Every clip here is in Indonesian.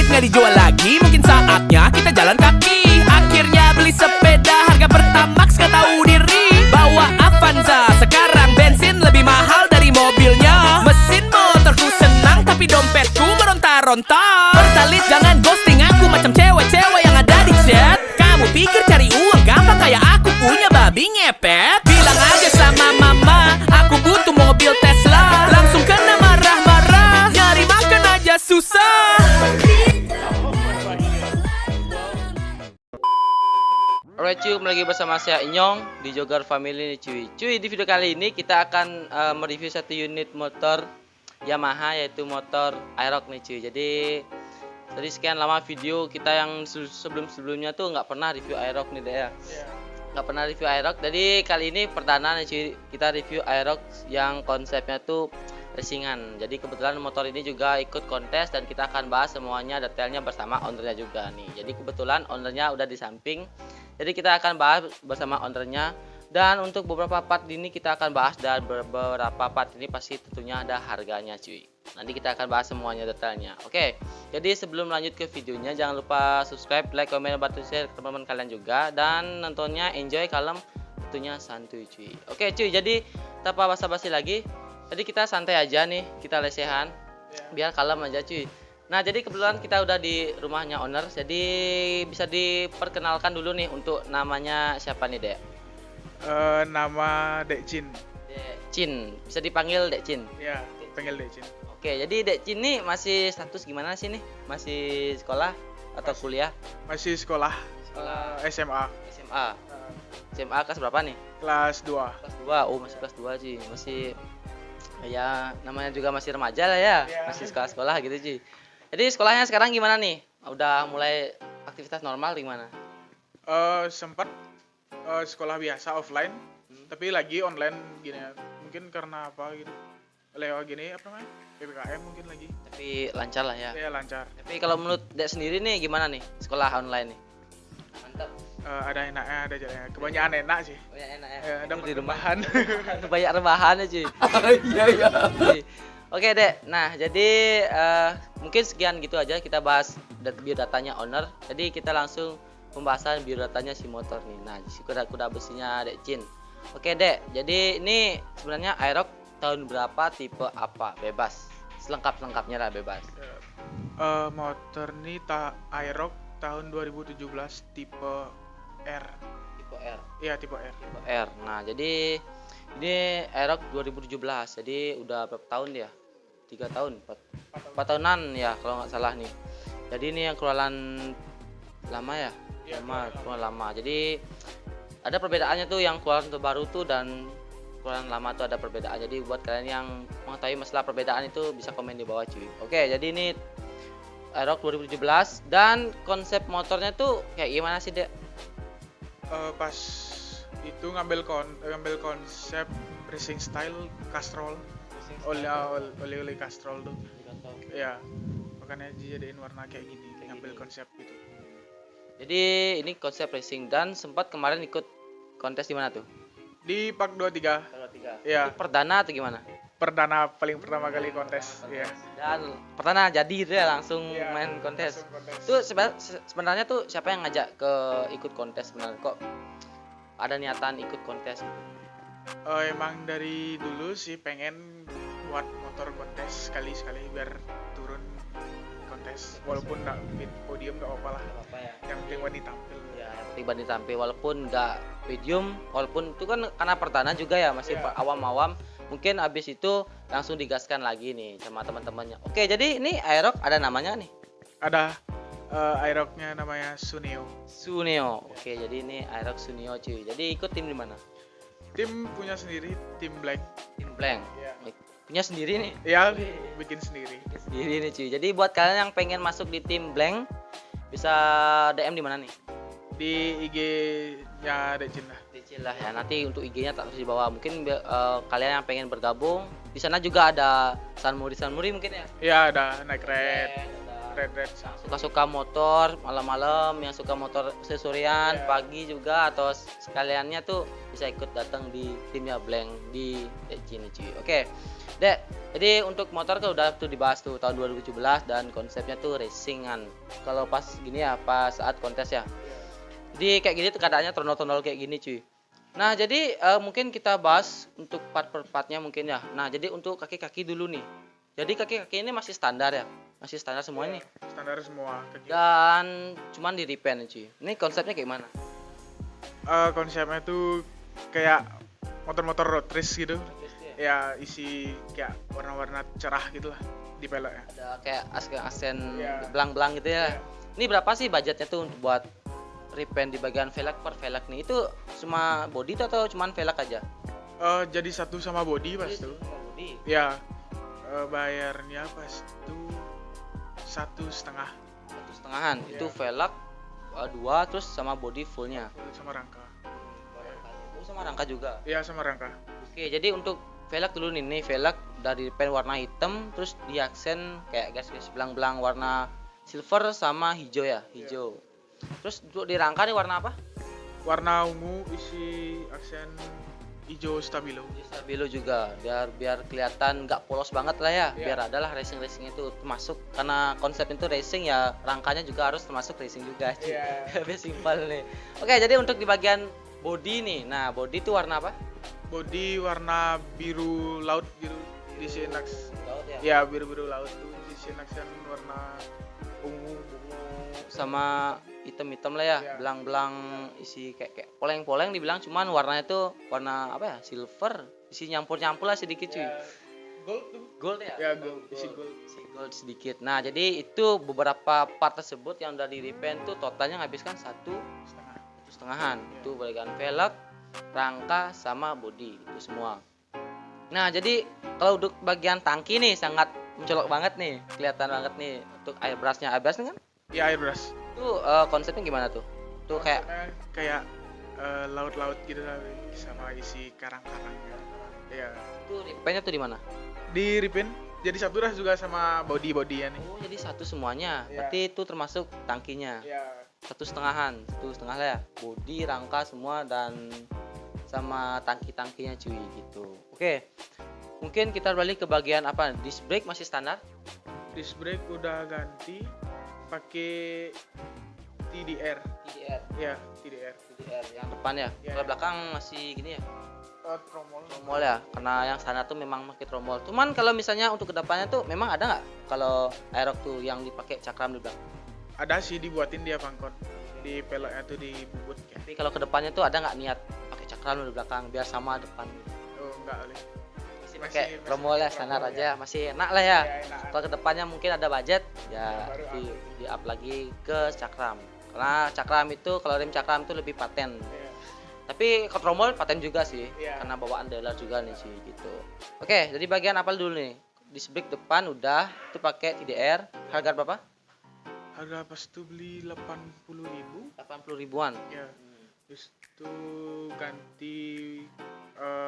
nggak dijual lagi, mungkin saatnya kita jalan kaki. Akhirnya beli sepeda, harga Pertamax nggak tahu diri. Bawa Avanza, sekarang bensin lebih mahal dari mobilnya. Mesin motorku senang, tapi dompetku meronta-ronta. Pertalit jangan ghosting aku macam cewek-cewek yang ada di chat. Kamu pikir cari uang gampang kayak aku punya babi ngepet? Bilang aja sama mama, aku butuh mobil Tesla. Langsung kena marah-marah, nyari makan aja susah. Alright cuy, kembali lagi bersama saya Inyong di Jogar Family nih cuy. Cuy, di video kali ini kita akan mereview satu unit motor Yamaha, yaitu motor Aerox nih cuy. Jadi dari sekian lama video kita yang sebelum-sebelumnya tuh nggak pernah review Aerox nih deh ya. Nggak pernah review Aerox. Jadi kali ini perdana nih cuy, kita review Aerox yang konsepnya tuh racingan. Jadi kebetulan motor ini juga ikut kontes dan kita akan bahas semuanya detailnya bersama ownernya juga nih. Jadi kebetulan ownernya udah di samping. Jadi kita akan bahas bersama ownernya. Dan untuk beberapa part ini kita akan bahas, dan beberapa part ini pasti tentunya ada harganya cuy. Nanti kita akan bahas semuanya detailnya. Oke, jadi sebelum lanjut ke videonya, jangan lupa subscribe, like, komen, dan bantu share ke teman-teman kalian juga. Dan nontonnya enjoy, kalem, tentunya santuy cuy. Oke cuy, jadi tanpa basa-basi lagi, jadi kita santai aja nih, kita lesehan, biar kalem aja cuy. Nah, jadi kebetulan kita udah di rumahnya owner. Jadi bisa diperkenalkan dulu nih untuk namanya siapa nih, Dek? Nama Dek Cin. Dek Cin. Bisa dipanggil Dek Cin? Ya, panggil Dek Cin. Oke, jadi Dek Cin nih masih status gimana sih nih? Masih sekolah atau kuliah? Masih sekolah. Sekolah SMA. SMA. SMA kelas berapa nih? Kelas 2. Kelas 2. Oh, masih kelas 2 sih. Masih ya namanya juga masih remaja lah ya. Masih sekolah-sekolah gitu sih. Jadi sekolahnya sekarang gimana nih? Udah mulai aktivitas normal gimana? Sempat sekolah biasa offline, tapi lagi online gini ya. Mungkin karena apa gitu? Lewat gini apa namanya? PPKM mungkin lagi. Tapi lancar lah ya. Ya lancar. Tapi kalau menurut Dek sendiri nih gimana nih sekolah online nih? Mantap. Ada enaknya, ada jeleknya. Kebanyakan enak sih. Banyak enak ya. Ada Di rumah. rebahan. Banyak rebahan ya cuy. Iya iya. Oke Dek, nah jadi mungkin sekian gitu aja kita bahas biodatanya owner. Jadi kita langsung pembahasan biodatanya si motor nih. Nah, si kuda-kuda besinya Dek Cin. Oke Dek, jadi ini sebenarnya Aerox tahun berapa, tipe apa? Bebas, selengkap-lengkapnya lah bebas. Motor ini Aerox tahun 2017 tipe R. Tipe R. Iya tipe R. Tipe R. Nah jadi ini Aerox 2017, jadi udah berapa tahun dia? 3 tahun, 4 tahunan ya kalau nggak salah nih. Jadi ini yang keluaran lama ya? Keluaran lama. Jadi ada perbedaannya tuh, yang keluaran terbaru tuh dan keluaran lama tuh ada perbedaan. Jadi buat kalian yang mengetahui masalah perbedaan itu bisa komen di bawah cuy. Oke, jadi ini Aerox 2017 dan konsep motornya tuh kayak gimana sih Dek? Pas itu ngambil konsep racing style Castrol, oleh Castrol tuh. Ya, makanya dijadiin warna kayak gini, ngambil konsep gitu. Jadi ini konsep racing dan sempat kemarin ikut kontes di mana tuh? Di Pak 23. Ya. Perdana atau gimana? Perdana, paling pertama kali kontes. Iya. Dan perdana jadi gitu ya, langsung Ya, main kontes. kontes. Tuh sebenarnya tuh siapa yang ngajak ke ikut kontes sebenarnya? Kok ada niatan ikut kontes gitu? Emang dari dulu sih pengen buat motor kontes sekali-sekali biar turun kontes. Walaupun nggak podium nggak apa-apa lah. Apa ya? Yang penting buat ditampil. Ya, yang penting Bani tampil walaupun nggak medium, walaupun itu kan karena perdana juga ya, masih awam-awam. Mungkin abis itu langsung digaskan lagi nih sama teman-temannya. Oke, jadi ini Aerox ada namanya nih? Ada Aerox-nya namanya Suneo. Suneo. Oke, jadi ini Aerox Suneo cuy. Jadi ikut tim di mana? Tim punya sendiri, tim Black. Tim Blank. Iya. Punya sendiri nih. Ya, bikin sendiri. Sendiri nih cuy. Jadi buat kalian yang pengen masuk di tim Blank bisa DM di mana nih? Di IG-nya Dek Cin lah. Kecil lah ya. Nanti untuk IG-nya tak terus di bawah. Mungkin kalian yang pengen bergabung di sana juga ada Sanmuri mungkin ya. Ya, ada naik red. Suka-suka motor malam-malam, yang suka motor aksesorian pagi juga, atau sekaliannya tuh bisa ikut datang di timnya Blank di Dek Cin cuy. Oke Dek, Jadi untuk motor kan udah tuh dibahas tuh tahun 2017 dan konsepnya tuh racingan. Kalau pas gini ya, pas saat kontes ya. Jadi kayak gini tuh keadaannya tronol-tronol kayak gini cuy. Nah jadi mungkin kita bahas untuk part per partnya mungkin ya. Nah jadi untuk kaki-kaki dulu nih. Jadi kaki-kaki ini masih standar ya, masih standar semua nih. Standar semua kaki. Dan cuman di repaint cuy. Ini konsepnya kayak mana? Konsepnya tuh kayak motor-motor road race gitu. Ya isi kayak warna-warna cerah gitu lah di peleknya. Ada kayak aksen Iya. belang-belang gitu ya. Iya. Ini berapa sih budgetnya tuh untuk buat repaint di bagian velg per velg nih? Itu cuma body tuh atau cuman velg aja? Jadi satu sama body pas tuh. Body. Ya, bayarnya pas tuh 1,5 Satu setengahan. Iya. Itu velg dua terus sama body fullnya. sama rangka. Oh, sama rangka juga. Iya sama rangka. Oke, jadi untuk velg dulu nih velg dari pen warna hitam terus di aksen kayak gas-gas belang-belang warna silver sama hijau ya, hijau. Terus untuk di rangka nih warna apa? Warna ungu isi aksen hijau stabilo. Di stabilo juga, biar kelihatan nggak polos banget lah ya, Iya. biar adalah racing itu termasuk karena konsep itu racing ya, rangkanya juga harus termasuk racing juga. cuy. Iya. Biar simpel nih. Oke, jadi untuk di bagian body nih, nah body itu warna apa? Body warna biru laut gitu. Di sini Laut ya. ya biru-biru laut tuh di sini aksen warna ungu. Sama hitam-hitam lah ya, Iya. belang-belang isi kayak poleng-poleng dibilang, cuman warnanya tuh warna apa ya, silver, isi nyampur-nyampur lah sedikit cuy. Gold tuh. Gold ya? Ya gold, isi gold. Isi gold sedikit. Nah jadi itu beberapa part tersebut yang udah di repaint tuh totalnya nghabiskan satu setengahan. Itu bagian velg, rangka sama body itu semua. Nah jadi kalau untuk bagian tangki nih sangat mencolok banget nih, kelihatan banget nih untuk airbrushnya. Airbrush kan Ya airbrush. itu konsepnya gimana tuh? Tuh kayak Kayak laut-laut gitu lah sama isi karang-karang gitu. Ya. tuh repaintnya tuh di mana? Di repaint jadi satu dah juga sama body-body nih. Oh jadi satu semuanya. Iya. Berarti itu termasuk tangkinya. Ya. Satu setengah lah ya. Body, rangka semua dan sama tangki-tangkinya cuy gitu. Oke. Mungkin kita balik ke bagian apa? Disc brake masih standar? Disc brake udah ganti pakai TDR. TDR. Ya, TDR. TDR yang depan ya. Iya. Kalau belakang masih gini ya. Tromol. Tromol ya. Karena yang sana tuh memang pakai tromol. Cuman kalau misalnya untuk kedepannya tuh memang ada nggak kalau Aerox tuh yang dipakai cakram di belakang? Ada sih dibuatin dia pangkot. Di peleknya tuh dibubut kayak. Tapi kalau kedepannya tuh ada nggak niat pakai cakram di belakang biar sama depan? Oh, enggak oleh. Masih Masih- pakai masih tromol ya pakai standar tromol, aja, masih enak lah ya. Ya, enak. Kalau kedepannya mungkin ada budget Ya, ya baru di up lagi ke cakram. Karena cakram itu kalau rem cakram itu lebih paten. Ya. Tapi kalau tromol paten juga sih, Iya. karena bawaan dealer juga nih sih gitu. Oke, jadi bagian apa dulu nih? Disc brake depan udah, itu pakai TDR. Harga berapa? Harga pas tuh beli 80.000. 80 ribuan. Ya. Terus tuh ganti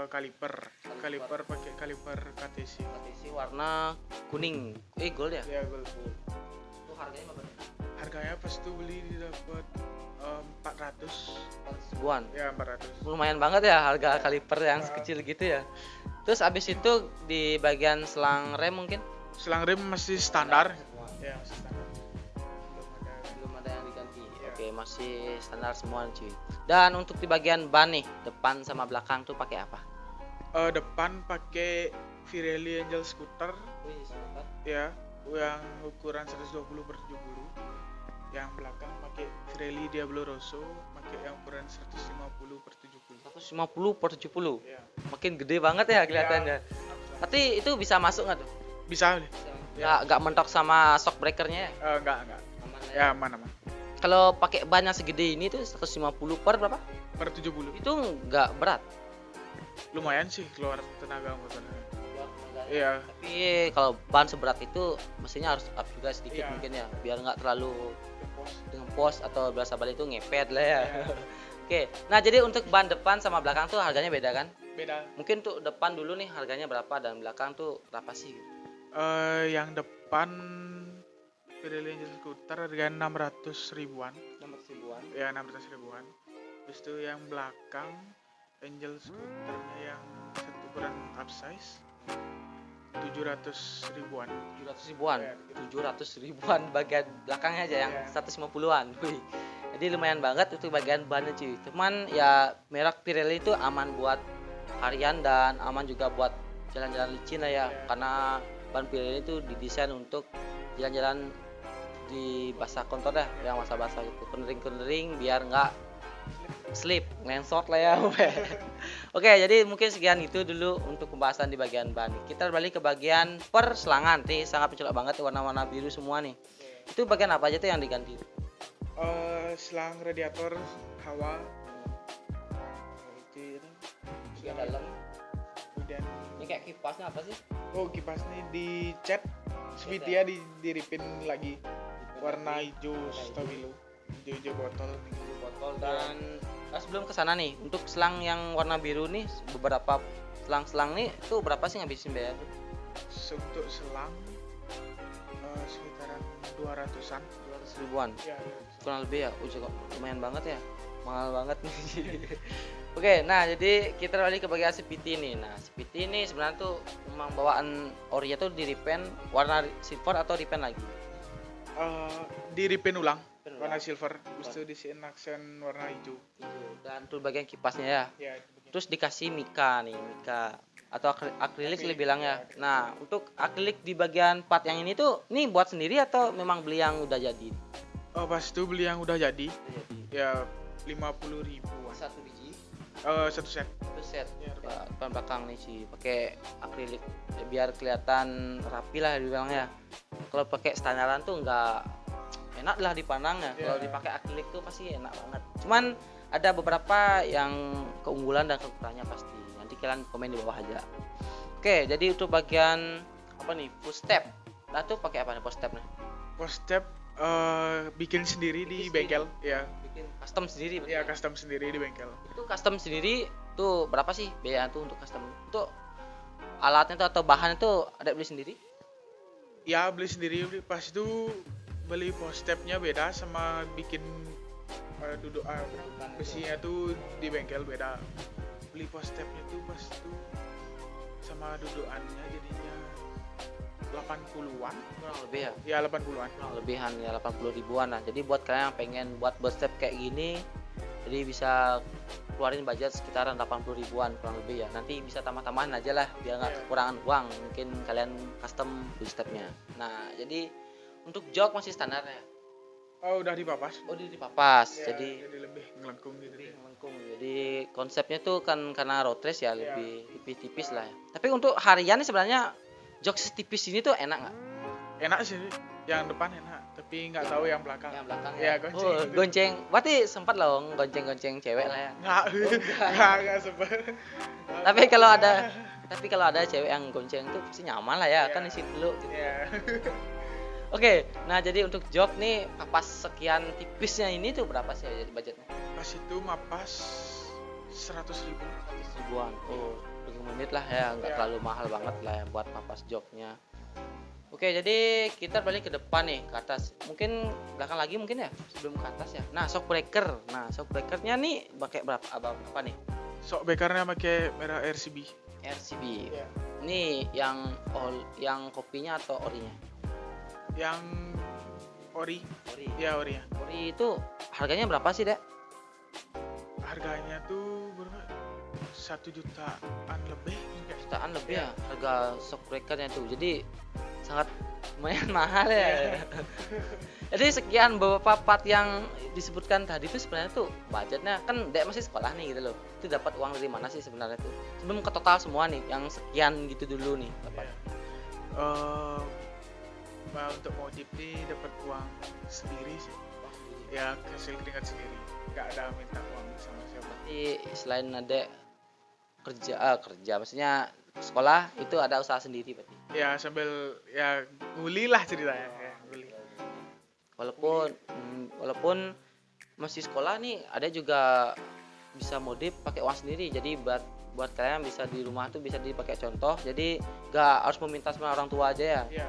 kaliper. Kaliper pakai kaliper KTC. KTC warna kuning. Gold ya? Ya, gold. Itu harganya berapa? Harganya pas tuh beli dapat 400. 400 ribuan. Ya, 400. Lumayan banget ya harga kaliper yang sekecil gitu ya. Terus abis itu di bagian selang rem mungkin Selang rem masih standar. semua. Ya, masih standar. Belum ada. Belum ada yang diganti. Iya. Oke, masih standar semua cuy. Dan untuk di bagian ban nih, depan sama belakang tuh pakai apa? Depan pakai Pirelli Angel Scooter ya, yang ukuran 120 per 70. Yang belakang pakai Pirelli Diablo Rosso, pakai yang ukuran 150 per 70. 150 per 70. Ya. Makin gede banget ya kelihatannya. Tapi itu bisa masuk nggak tuh? Bisa deh. Nggak mentok sama shock breakernya ya? Enggak. Aman lah ya. Ya, aman. Kalau pakai ban yang segede ini tuh 150 per berapa? Per 70. Itu nggak berat. Lumayan sih keluar tenaga motornya. Iya. Tapi kalau ban seberat itu mestinya harus up juga sedikit Iya. mungkin ya, biar nggak terlalu ngepos atau berasa balik itu ngepet lah ya. Oke, nah jadi untuk ban depan sama belakang tuh harganya beda kan? Beda. Mungkin tuh depan dulu nih harganya berapa dan belakang tuh berapa sih? Yang depan Pirelli Angel Scooter harga 600 ribuan. 600 ribuan. Ya, 600 ribuan. Terus itu yang belakang Angel Scooternya yang satu ukuran upsize 700 ribuan. 700 ribuan. Ya, 700 ribuan bagian belakangnya aja yang Ya. 150-an. Wih. Jadi lumayan banget itu bagian bannya cuy. Cuman ya merek Pirelli itu aman buat harian dan aman juga buat jalan-jalan licin lah ya. Ya. Karena ban Pirelli itu didesain untuk jalan-jalan di basah kontor dah, yang basah-basah gitu. Kernering-kernering biar nggak slip, ngensot lah ya. Oke, jadi mungkin sekian itu dulu untuk pembahasan di bagian ban. Kita balik ke bagian perselangan. Nih sangat mencolok banget warna-warna biru semua nih. Itu bagian apa aja tuh yang diganti? Selang radiator hawa itu Bagian dalam. kemudian Ini kayak kipasnya apa sih? kipas nih dicat sepitia diripin lagi warna hijau stabilo, hijau botol. Botol dan sebelum ke sana nih, untuk selang yang warna biru nih beberapa selang-selang nih itu berapa sih ngabisin biaya tuh? Untuk selang sekitaran 200-an 200 ribuan. ya. Kurang lebih ya, kok lumayan banget ya, mahal banget nih. Oke, nah jadi kita balik ke bagian CVT nih. Nah CVT ini sebenarnya tuh memang bawaan orinya tuh di repaint warna silver atau repaint lagi? Diripin ulang Repaint warna ulang. silver, terus itu disiin aksen warna hijau. Dan tuh bagian kipasnya ya. Ya, itu bagian. Terus dikasih mika nih, mika atau akrilik sih bilangnya. Nah untuk akrilik di bagian part yang ini tuh, nih buat sendiri atau memang beli yang udah jadi? Pas itu beli yang udah jadi Jadi ya 50 ribuan. satu biji. Satu set. Itu set Ya, ya, depan belakang nih sih pakai akrilik ya, biar kelihatan rapi lah dibilangnya. Kalau pakai standaran tuh nggak enak lah dipandang ya. Ya. Kalau dipakai akrilik tuh pasti enak banget. Cuman ada beberapa yang keunggulan dan kekurangannya pasti. Nanti kalian komen di bawah aja. Oke, jadi untuk bagian apa nih? Footstep. Nah tuh pakai apa nih footstep nih? Post step bikin sendiri di Bikin bengkel ya. Bikin custom sendiri. Ya, custom sendiri di bengkel. Itu custom sendiri tuh berapa sih biaya tuh untuk custom? Untuk alatnya tuh atau bahan itu ada beli sendiri? Ya, beli sendiri. Pas itu beli post stepnya beda sama bikin duduk besinya tuh di bengkel beda. Beli post stepnya tuh pas itu sama dudukannya jadinya 80-an. Kurang lebih ya. Ya, 80-an. Kurang lebihan ya 80 ribuan lah. Jadi buat kalian yang pengen buat step kayak gini, jadi bisa keluarin budget sekitaran 80 ribuan kurang lebih ya. Nanti bisa tambah-tambahan aja lah biar nggak Iya. kekurangan uang. Mungkin kalian custom stepnya. Nah jadi untuk jok masih standar ya. Udah dipapas. Oh di papas. Ya, Jadi lebih ngelengkung gitu. lebih melengkung. Jadi konsepnya tuh kan karena road race ya Iya. lebih tipis lah ya. Tapi untuk harian nih sebenarnya jok setipis ini tuh enak nggak? Enak sih, yang depan enak, tapi nggak tahu yang belakang. Yang belakang Ya, ya. gonceng Oh, gitu. gonceng. Berarti sempat loh gonceng-gonceng cewek lah ya. Nggak sempet. Tapi kalau ada cewek yang gonceng tuh pasti nyaman lah ya, Iya. kan isi dulu gitu. Ya. Oke, nah jadi untuk jok nih papas sekian tipisnya ini tuh berapa sih ya jadi budgetnya? Pas itu mapas 100 ribu. 100 ribuan. Oh, 30 menit lah ya, nggak Iya. terlalu mahal banget lah ya buat papas joknya. Oke, jadi kita balik ke depan nih, ke atas. Mungkin belakang lagi mungkin ya, sebelum ke atas ya. Nah, shock breaker. Nah, shock breakernya nih pakai berapa? Apa nih? Sok bekarnya pakai merah RCB. RCB. Ya. Ini yang kopinya atau orinya? Yang ori. Ori. Ya, ori ya. Ori itu harganya berapa sih, Dek? Harganya tuh berapa? 1 jutaan lebih. Jutaan lebih ya harga shock breakernya tuh. Jadi sangat lumayan mahal ya. Jadi sekian beberapa part yang disebutkan tadi itu sebenarnya tuh budgetnya kan Dek masih sekolah nih gitu loh. Itu dapat uang dari mana sih sebenarnya tuh? Sebelum ke total semua nih yang sekian gitu dulu nih dapat. Untuk modif nih dapat uang sendiri sih. Ya, hasil keringat sendiri. Nggak ada minta uang sama siapa. Berarti selain Dek kerja maksudnya sekolah itu ada usaha sendiri berarti. Ya, sambil ya nguli lah ceritanya. Ya, nguli. Walaupun masih sekolah nih ada juga bisa modif pakai uang sendiri. Jadi buat kalian bisa di rumah tuh bisa dipakai contoh. Jadi nggak harus meminta sama orang tua aja ya. Ya,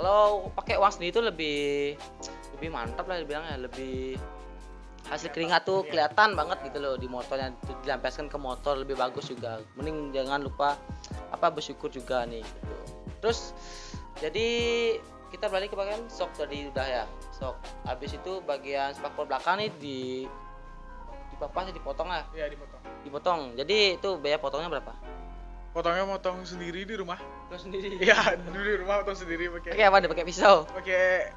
Kalau pakai uang sendiri itu lebih mantap lah dibilangnya, lebih hasil keringat tuh Iya. kelihatan banget gitu loh di motornya, tuh dilampiaskan ke motor lebih bagus juga. Mending jangan lupa bersyukur juga nih gitu. Terus jadi kita balik ke bagian sok tadi udah ya. Sok. Habis itu bagian spakbor belakang nih dipapas dipotong lah. Iya, dipotong. Dipotong. Jadi itu biaya potongnya berapa? Potongnya motong sendiri di rumah. Terus sendiri. Iya, di rumah potong sendiri Pakai pakai apa nih? Pakai pisau. pakai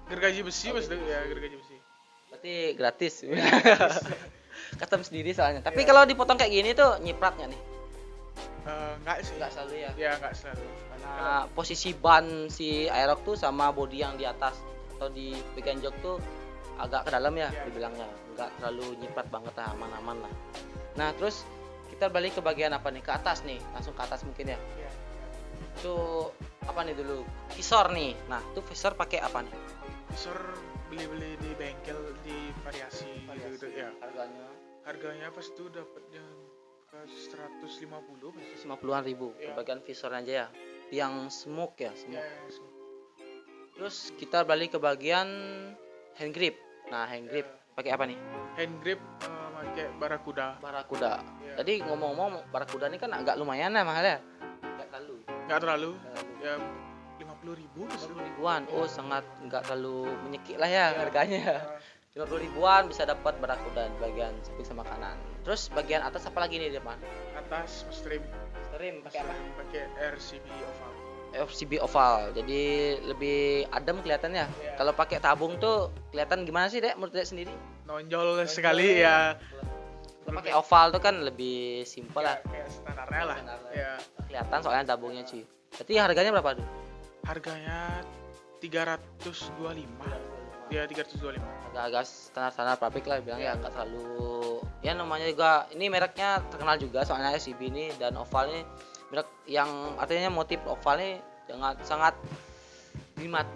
gergaji besi Mas. Ya, gergaji besi. Berarti gratis. Custom sendiri soalnya. Tapi kalau dipotong kayak gini tuh nyiprat nggak nih? Enggak sih. Nggak selalu ya. Ya, enggak selalu. Karena posisi ban si Aerox tuh sama bodi yang di atas atau di bagian jok tuh agak ke dalam ya, Iya. dibilangnya. Nggak terlalu nyiprat banget lah, aman-aman lah. Nah, terus kita balik ke bagian apa nih? Ke atas nih. Langsung ke atas mungkin ya. Iya. Itu apa nih dulu? Visor nih. Nah, itu visor pakai apa nih? Visor beli-beli di bengkel di variasi gitu ya. Harganya Harganya pas itu dapatnya ke 150 Mas. 50-an ribu. Iya. Ke bagian visor aja ya. Yang smoke ya, smoke. Ya, Terus kita balik ke bagian hand grip. Nah, hand grip pakai apa nih? hand grip pakai Barakuda. Barakuda. Iya. Tadi ngomong-ngomong Barakuda ini kan agak lumayan ya mahal ya. Enggak terlalu. Enggak terlalu. Nggak terlalu. Ya 50.000 Mas. 50 ribuan. Oh, sangat enggak terlalu menyekik lah ya harganya. Ya, 50 ribuan bisa dapat Barakuda di bagian samping sama kanan. Terus bagian atas apa lagi nih di depan? atas stream Stream pakai apa? pakai RCB oval. FCB oval. Jadi lebih adem kelihatannya. Iya. Kalau pakai tabung tuh kelihatan gimana sih, Dek? Menurut Dek sendiri? Nonjol sekali ya. Kalau pakai oval tuh kan lebih simpel lah. Kayak standarnya lah. Standarnya. Ya. Kelihatan soalnya tabungnya cuy. Berarti harganya berapa tuh? Harganya 325. Ya 325. Agak-agak standar pabrik lah bilang ya, nggak terlalu ya, namanya juga ini mereknya terkenal juga soalnya SCB ini, dan oval ini merek yang artinya motif oval ini sangat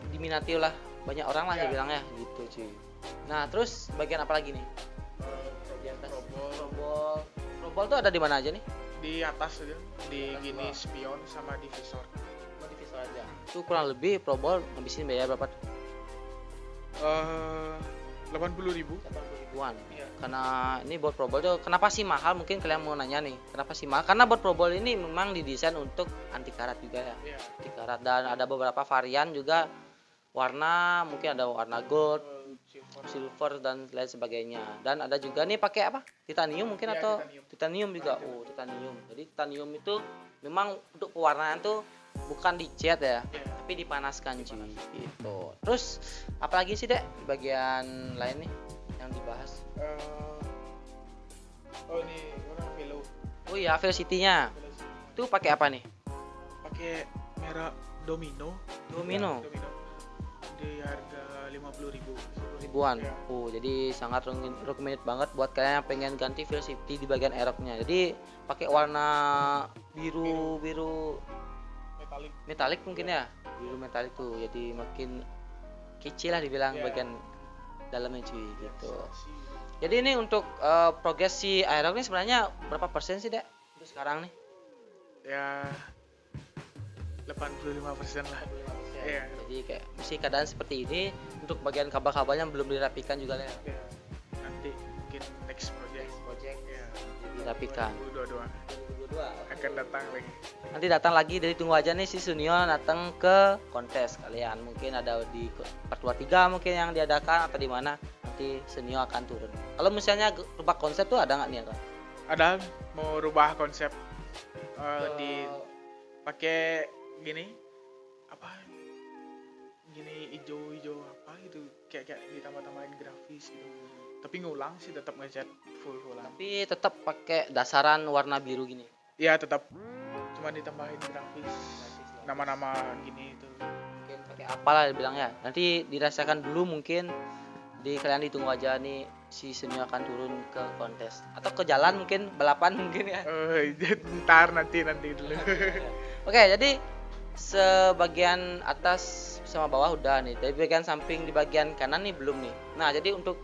diminati lah banyak orang lah Ya. ya bilangnya gitu cuy. Nah, terus bagian apa lagi nih? Bagian atas. Robol tuh ada di mana aja nih? Di atas aja, di gini spion sama di visor. Cuma di visor aja. Itu kurang lebih probol ngabisin biaya berapa tuh? 80.000. 80 ribuan. Iya. Karena ini buat probol tuh kenapa sih mahal? Mungkin kalian mau nanya nih, kenapa sih mahal? Karena buat probol ini memang didesain untuk anti karat juga ya. Ya. Anti karat, dan ada beberapa varian juga warna, mungkin ada warna gold, silver dan lain sebagainya. Dan ada juga nih pakai apa? Titanium mungkin Iya, atau titanium. titanium juga. Oh, titanium. Jadi titanium itu memang untuk pewarnaan tuh bukan dicat ya, Ya. tapi dipanaskan cuy gitu. Terus apalagi sih Dek di bagian lain nih yang dibahas? Oh ini orang Velo. Oh iya, Velocity-nya itu pakai apa nih? Pakai merek Domino. Domino. Domino. Di harga 50.000. Ribuan. Ya. Oh, jadi sangat recommended banget buat kalian yang pengen ganti Velocity di bagian aeroknya. Jadi pakai warna biru Metalik. metalik mungkin ya. Biru metalik tuh. Jadi makin kecil lah dibilang Ya. bagian dalamnya cuy gitu. Si- Jadi ini untuk progres si aerok ini sebenarnya berapa persen sih Dek untuk sekarang nih? Ya 85% lah. Iya. Jadi kayak masih keadaan seperti ini, untuk bagian kabel-kabelnya belum dirapikan juga ya. Ya. Nanti mungkin next project. Project Ya. dirapikan. 2022 akan datang lagi. Nanti datang lagi, dari tunggu aja nih si Sunio datang ke kontes kalian. Mungkin ada di part 23 mungkin yang diadakan atau di mana, nanti Sunio akan turun. Kalau misalnya rubah konsep tuh ada nggak nih? Ada mau rubah konsep di pakai gini apa gini hijau apa gitu, kayak ditambah-tambahin grafis gitu, tapi ngulang sih, tetap ngecat full ulang. Tapi tetap pakai dasaran warna biru gini. Ya tetap cuma ditambahin grafis nama-nama gini itu. Mungkin pakai apalah dibilang ya. Nanti dirasakan dulu, mungkin di kalian ditunggu aja nih si Sunio akan turun ke kontes atau ke jalan, mungkin balapan mungkin ya. Ntar nanti dulu. Oke, jadi sebagian atas sama bawah udah nih. Dari bagian samping di bagian kanan nih belum nih. Nah, jadi untuk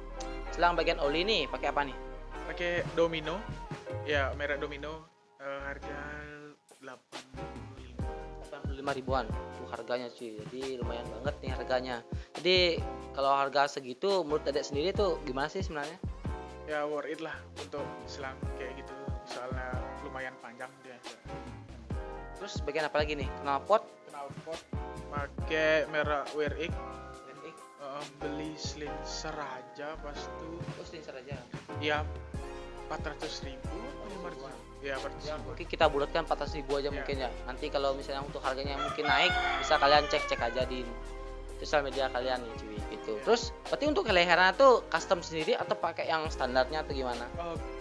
selang bagian oli nih pakai apa nih? Pakai Domino, ya merek Domino, harga 85. 85 ribuan tuh harganya cuy. Jadi lumayan banget nih harganya. Jadi kalau harga segitu menurut Dedek sendiri tuh gimana sih sebenarnya? Ya worth it lah untuk selang kayak gitu, soalnya lumayan panjang dia. Terus bagian apa lagi nih? Knalpot knalpot pakai merek WRX. Beli slincer aja pas itu Terus sensor aja. ya 400.000 500. Ya 400.000. Ya, mungkin kita bulatkan 400.000 aja Ya. mungkin ya. Nanti kalau misalnya untuk harganya mungkin naik, bisa kalian cek aja di sosial media kalian nih cuy gitu. Ya. Terus berarti untuk leheran itu custom sendiri atau pakai yang standarnya atau gimana?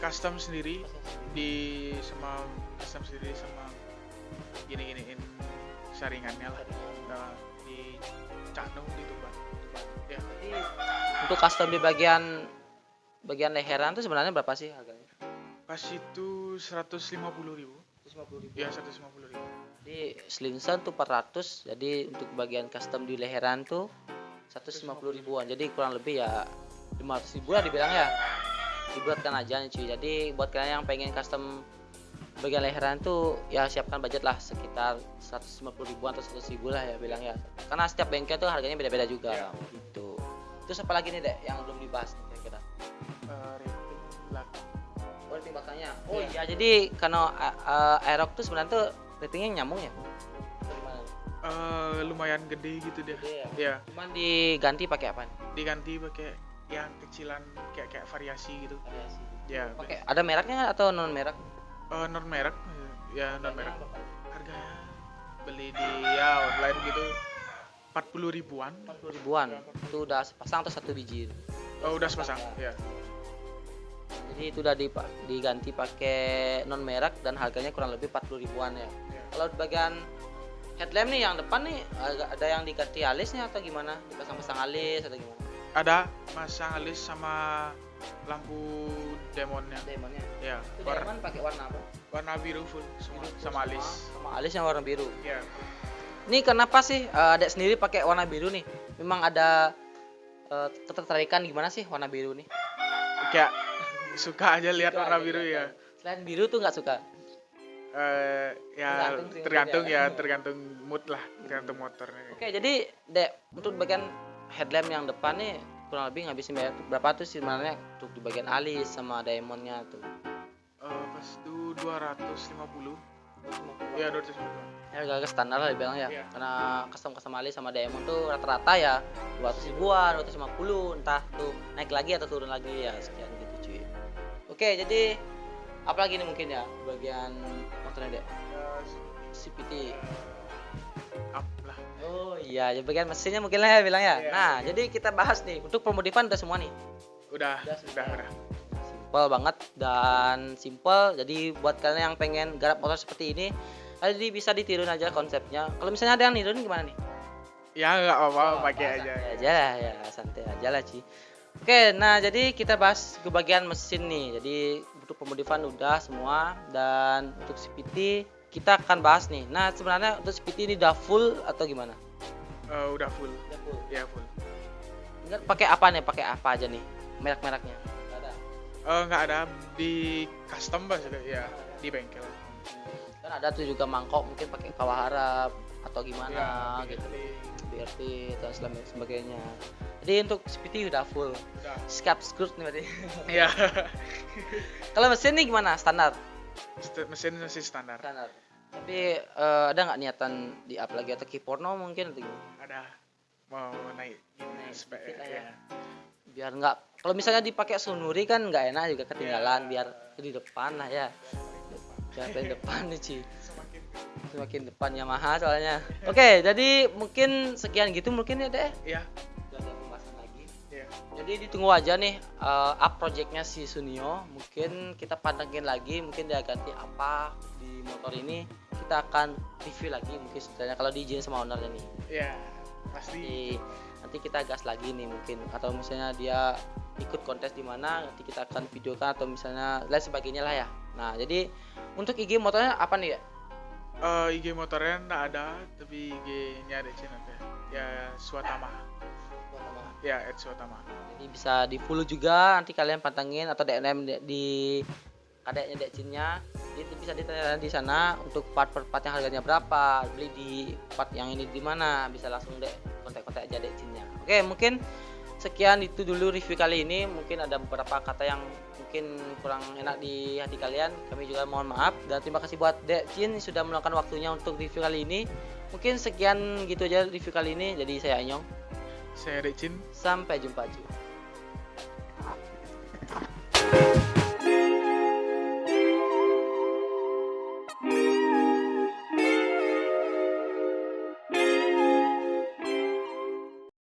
Custom sendiri sama gini-giniin saringannya lah. Nah, di Cano di Tuban. Ya. Berarti untuk custom di bagian leheran itu sebenarnya berapa sih harganya? Pas itu 150.000. 150.000. Ya 150.000. Jadi slinson tuh 400, jadi untuk bagian custom di leheran tuh 150.000-an. Jadi kurang lebih ya 500.000 lah dibilang ya. Dibuatkan aja nih cuy. Jadi buat kalian yang pengen custom bagian leheran tuh ya siapkan budget lah sekitar 150.000-an atau 100.000 lah ya bilang ya. Karena setiap bengkel tuh harganya beda-beda juga Ya. gitu. Terus apa lagi nih Dek yang belum dibahas nih kira-kira? Rating belakang. Oh, rating belakangnya. Oh Iya. iya, jadi karena Aerox tuh sebenarnya tuh ratingnya nyambung ya? Atau gimana? Lumayan gede gitu deh. Gede ya? Ya, Cuman diganti pakai apa nih? diganti pakai yang kecilan kayak variasi gitu. Variasi. Ya, Pakai ada mereknya nggak atau non merek? non merek. Ya, non merek. Harganya beli di ya online gitu 40.000-an. 40.000-an. Itu udah sepasang atau satu biji? Oh, udah sepasang. Ya. Jadi itu udah diganti pakai non merek dan harganya kurang lebih 40.000-an ya. Ya. Kalau di bagian headlamp nih yang depan nih ada yang diganti alisnya atau gimana? Dipasang-pasang alis atau gimana? Ada masang alis sama lampu demonnya. Demonnya. Ya, Itu demon pakai warna apa? warna biru full semua sama alis. Sama alis yang warna biru. Ya. Ini kenapa sih Adek sendiri pakai warna biru nih? Memang ada ketertarikan gimana sih warna biru nih? Kayak suka aja lihat Suka warna aja, biru ya. ya. Selain biru tuh nggak suka? Ya Tergantung sih, tergantung mood lah, tergantung motornya. Oke, jadi Dek untuk bagian headlamp yang depan nih kurang lebih ngabisin berapa tuh sebenarnya untuk di bagian alis sama diamondnya tuh? Pas itu 250. Ya 250. Ya harga standar lah dibilang ya. Iya. Karena custom alis sama diamond tuh rata-rata ya 200.000-an, 250 entah tuh naik lagi atau turun lagi ya sekian gitu cuy. Oke, jadi apalagi nih mungkin ya bagian motornya Dek? CVT. Up lah. Oh iya, ya bagian mesinnya mungkin lah ya bilang ya. Iya. Nah, jadi kita bahas nih untuk pemodifan udah semua nih. Udah. Udah. Simpel banget dan simpel. Jadi buat kalian yang pengen garap motor seperti ini, jadi bisa ditiruin aja konsepnya. Kalau misalnya ada yang niruin gimana nih? Ya nggak apa-apa, pakai aja. Santai aja lah ya, santai aja lah Ci. Oke, nah jadi kita bahas ke bagian mesin nih. Jadi untuk pemodifan udah semua dan untuk CVT kita akan bahas nih. Nah sebenarnya untuk CVT ini udah full atau gimana? Udah full. Udah full. Ya full. Enggak pakai apa nih? Pakai apa aja nih? Merek-mereknya? Nggak ada. Nggak ada di custom bas ya, di bengkel. Kan ada tuh juga mangkok mungkin pakai Kawahara atau gimana Ya, gitu. BRT. BRT dan sebagainya. Jadi untuk CVT udah full. Udah. Scap screw nih berarti. Ya. Kalau mesin nih gimana? Standar. Mesin masih standar. Standar. Tapi ada nggak niatan di up lagi atau keyporno mungkin atau gimana? Ada mau naik gini Naik spek sedikit lah ya. ya. Biar nggak, kalau misalnya dipakai Sunuri kan nggak enak juga ketinggalan. Ya. Biar di depan lah ya. Biar di depan nih Ci. Semakin depan Yamaha soalnya. Oke, jadi mungkin sekian gitu mungkin ya deh. Ya. Gak ada pembahasan lagi. Ya. Jadi ditunggu aja nih up projectnya si Sunio. Mungkin kita pantengin lagi, mungkin dia ganti apa di motor ini. Kita akan review lagi mungkin setelahnya kalau diizinin sama ownernya nih. Ya. Pasti. Nanti kita gas lagi nih mungkin, atau misalnya dia ikut kontes di mana nanti kita akan videokan atau misalnya lain sebagainya lah ya. Nah jadi untuk IG motornya apa nih ya? IG motornya nggak ada, tapi IG-nya ada channel ya Swatama. Ya, @Swatama. Jadi bisa di follow juga, nanti kalian pantengin atau DM di kadeknya Dekcinnya. Jadi bisa ditanya di sana untuk part-part yang harganya berapa, beli di part yang ini di mana, bisa langsung kontak-kontak aja Dekcinnya. Oke, mungkin sekian itu dulu review kali ini. Mungkin ada beberapa kata yang mungkin kurang enak di hati kalian. Kami juga mohon maaf dan terima kasih buat Dekcin sudah meluangkan waktunya untuk review kali ini. Mungkin sekian gitu aja review kali ini. Jadi saya Anyong. Saya Recin. Sampai jumpa cuy.